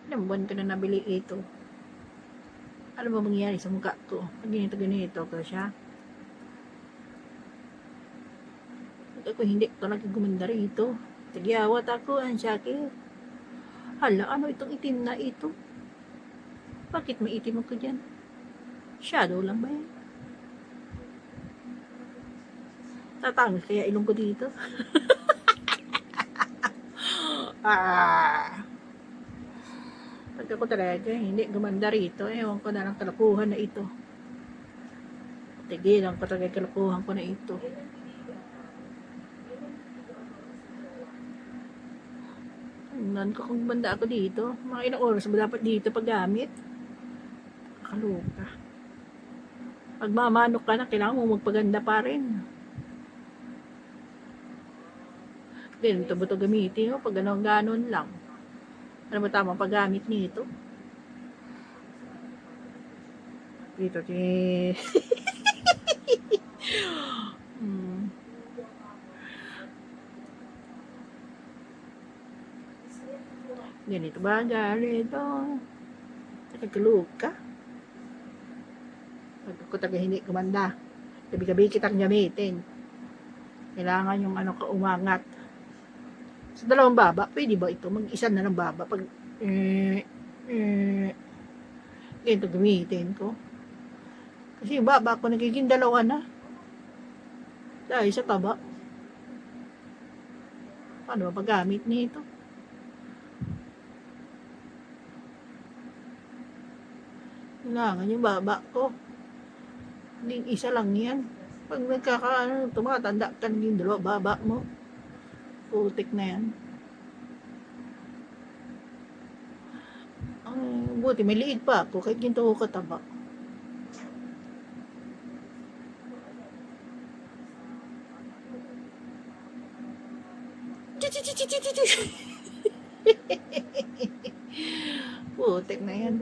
Ilang buwan ko na nabili ito. Ano ba mangyayari sa mukha ko? Pag ganito ko siya. Pag ako hindi talaga gumanda rito. Tagyawat ako, ang sakit. Hala, ano itong itim na ito? Bakit may itim ako dyan? Shadow lang ba yan? Tatangos kaya ilong ko dito. Pag ako talaga hindi gumanda rito, ewan ko na lang kalakuhan na ito. Tigilan ko talaga kalakuhan ko na ito. Tingnan ko kung banda ako dito. Mga ilang oras ba dapat dito paggamit? Kaloka. Pag mamanok ka na, kailangan mo magpaganda pa rin. Ganito ba ito gamitin? Pag ganon lang. Ano ba tamang paggamit nito? Dito, ganito ba? Ganito. Nagkalug ka? Pag ako taga hindi kumanda. Gabi-gabi kitang gamitin. Kailangan yung ano ka umangat. Sa dalawang baba, pwede ba ito? Mag-isa na ng baba. Pag ganito gamitin ko. Kasi yung baba ko nagiging dalawa na. Dahil sa taba. Paano ba paggamit nito? Kailangan yung baba ko. Hindi isa lang yan. Pag nagkakaano, tumatanda ka ng dalawa, baba mo. Putik na yan. Buti may liig pa ako kahit ginto ko kataba. Putik na yan.